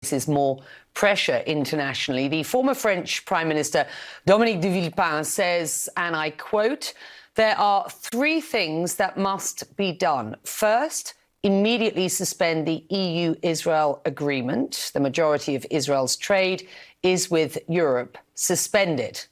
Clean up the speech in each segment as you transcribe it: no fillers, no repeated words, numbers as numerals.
faces more pressure internationally. The former French Prime Minister Dominique de Villepin says, and I quote, "There are three things that must be done. First, immediately suspend the EU-Israel agreement. The majority of Israel's trade is with Europe. Suspend it.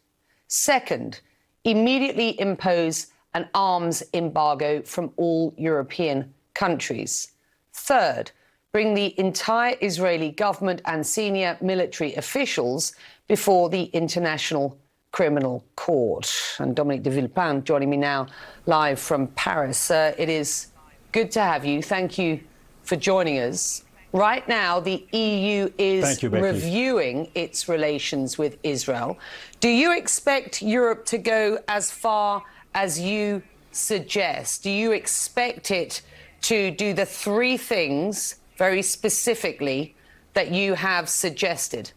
Second, immediately impose an arms embargo from all European countries. Third, bring the entire Israeli government and senior military officials before the International Criminal Court." And Dominique de Villepin joining me now live from Paris. It is good to have you. Thank you for joining us. Right now, the EU is reviewing its relations with Israel. Do you expect Europe to go as far as you suggest? Do you expect it to do the three things very specifically that you have suggested?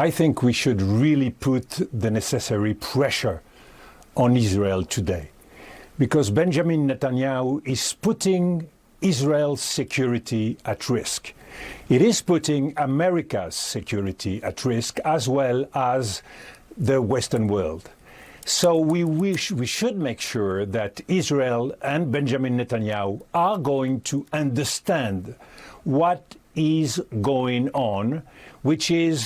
I think we should really put the necessary pressure on Israel today, because Benjamin Netanyahu is putting Israel's security at risk. It is putting America's security at risk, as well as the Western world. So we should make sure that Israel and Benjamin Netanyahu are going to understand what is going on, which is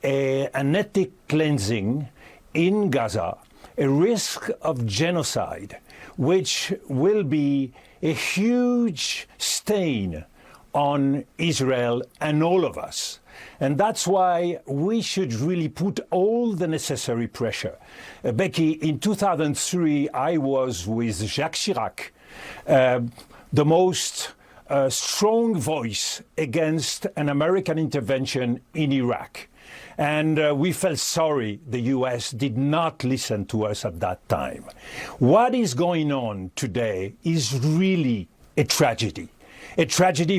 an ethnic cleansing in Gaza, a risk of genocide, which will be a huge stain on Israel and all of us. And that's why we should really put all the necessary pressure. Becky, in 2003, I was with Jacques Chirac, the most strong voice against an American intervention in Iraq. And we felt sorry the US did not listen to us at that time. What is going on today is really a tragedy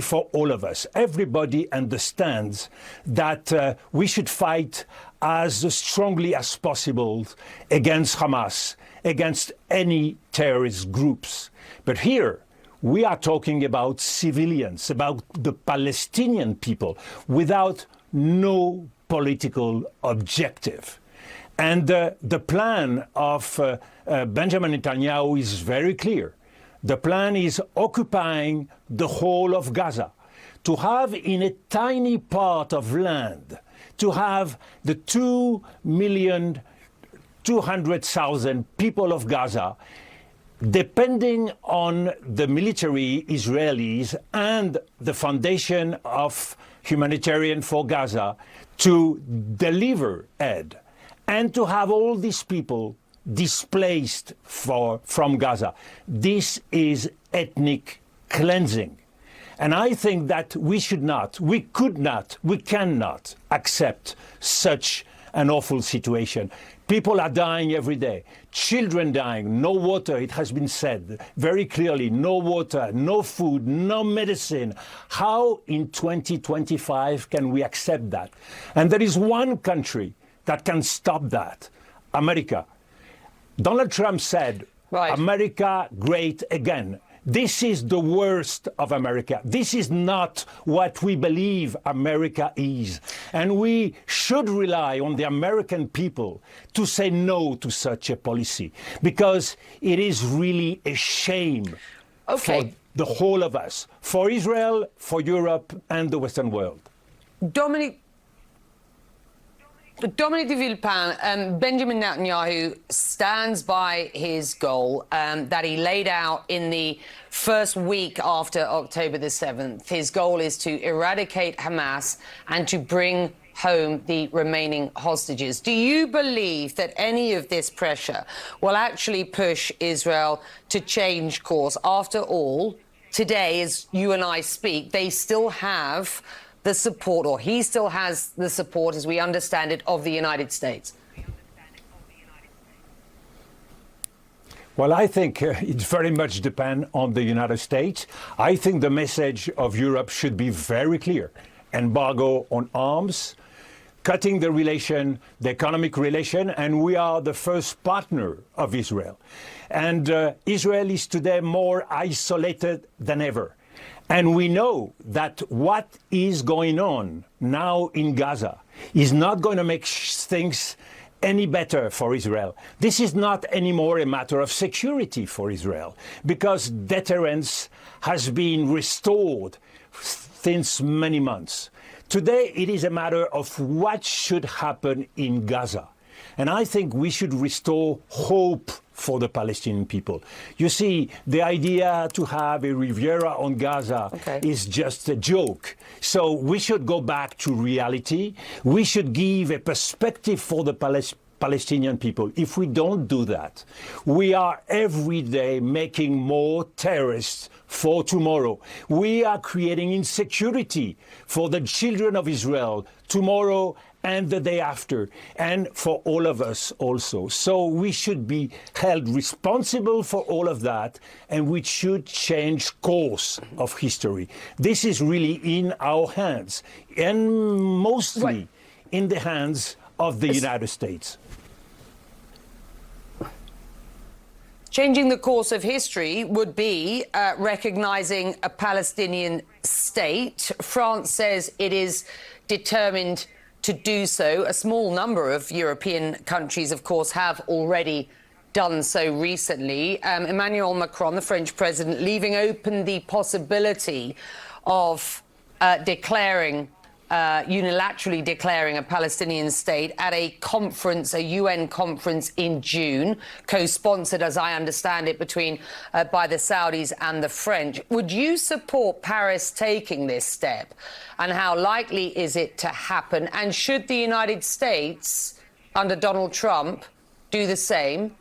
for all of us. Everybody understands that we should fight as strongly as possible against Hamas, against any terrorist groups. But here, we are talking about civilians, about the Palestinian people, without no political objective. And the plan of Benjamin Netanyahu is very clear. The plan is occupying the whole of Gaza, to have in a tiny part of land, to have the 2,200,000 people of Gaza, depending on the military Israelis and the Foundation of Humanitarian for Gaza, to deliver aid, and to have all these people displaced from Gaza. This is ethnic cleansing. And I think that we cannot accept such an awful situation. People are dying every day. Children dying, no water, it has been said very clearly, no water, no food, no medicine. How in 2025 can we accept that? And there is one country that can stop that, America. Donald Trump said, America great again. This is the worst of America. This is not what we believe America is. And we should rely on the American people to say no to such a policy, because it is really a shame for the whole of us, for Israel, for Europe, and the Western world. Dominique de Villepin, Benjamin Netanyahu stands by his goal that he laid out in the first week after October the 7th. His goal is to eradicate Hamas and to bring home the remaining hostages. Do you believe that any of this pressure will actually push Israel to change course? After all, today, as you and I speak, they still have the support, or he still has the support, as we understand it, of the United States? Well, I think it very much depends on the United States. I think the message of Europe should be very clear. Embargo on arms, cutting the relation, the economic relation, and we are the first partner of Israel. And Israel is today more isolated than ever. And we know that what is going on now in Gaza is not going to make things any better for Israel. This is not anymore a matter of security for Israel, because deterrence has been restored since many months. Today, it is a matter of what should happen in Gaza. And I think we should restore hope for the Palestinian people. You see, the idea to have a Riviera on Gaza is just a joke. So we should go back to reality. We should give a perspective for the Palestinian people. If we don't do that, we are every day making more terrorists for tomorrow. We are creating insecurity for the children of Israel tomorrow and the day after, and for all of us also. So we should be held responsible for all of that, and we should change course of history. This is really in our hands, and mostly in the hands of the United States. Changing the course of history would be recognizing a Palestinian state. France says it is determined to do so. A small number of European countries, of course, have already done so recently. Emmanuel Macron, the French president, leaving open the possibility of unilaterally declaring a Palestinian state at a conference, a UN conference in June, co-sponsored, as I understand it, by the Saudis and the French. Would you support Paris taking this step? And how likely is it to happen? And should the United States, under Donald Trump, do the same?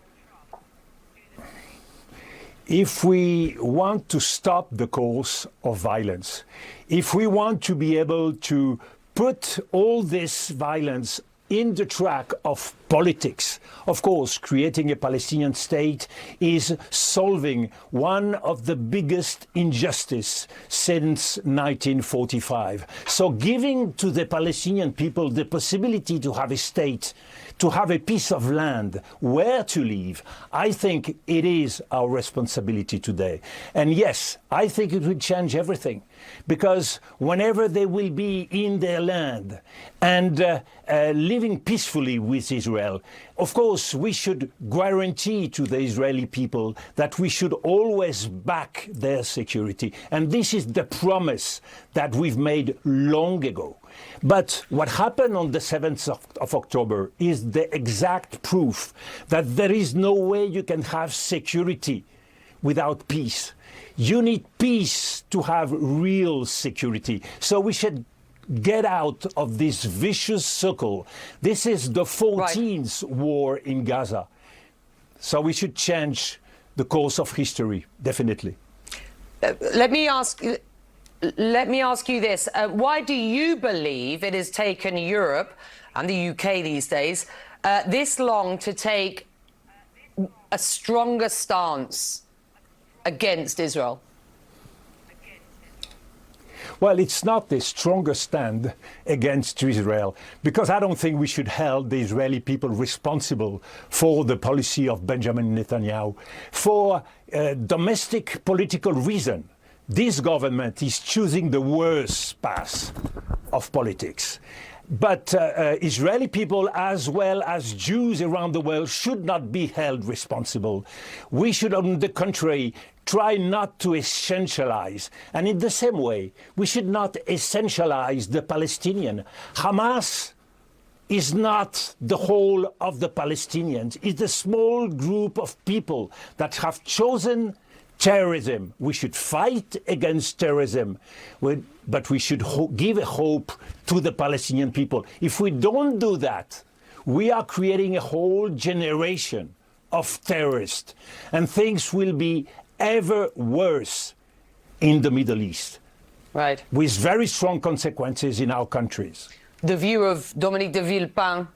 If we want to stop the course of violence, if we want to be able to put all this violence in the track of politics, of course, creating a Palestinian state is solving one of the biggest injustices since 1945. So giving to the Palestinian people the possibility to have a state, to have a piece of land where to live, I think it is our responsibility today. And yes, I think it will change everything, because whenever they will be in their land and living peacefully with Israel, of course, we should guarantee to the Israeli people that we should always back their security. And this is the promise that we've made long ago. But what happened on the 7th of October is the exact proof that there is no way you can have security without peace. You need peace to have real security. So we should get out of this vicious circle. This is the 14th war in Gaza. So we should change the course of history, definitely. Let me ask you this. Why do you believe it has taken Europe and the UK these days this long to take a stronger stance against Israel? Well, it's not the strongest stand against Israel, because I don't think we should hold the Israeli people responsible for the policy of Benjamin Netanyahu. For domestic political reason, this government is choosing the worst path of politics. But Israeli people, as well as Jews around the world, should not be held responsible. We should, on the contrary, try not to essentialize. And in the same way, we should not essentialize the Palestinian. Hamas is not the whole of the Palestinians. It's a small group of people that have chosen terrorism. We should fight against terrorism, but we should give a hope to the Palestinian people. If we don't do that, we are creating a whole generation of terrorists, and things will be ever worse in the Middle East. Right. With very strong consequences in our countries. The view of Dominique de Villepin.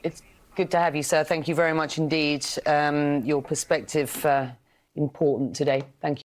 It's good to have you, sir. Thank you very much indeed. Your perspective important today. Thank you.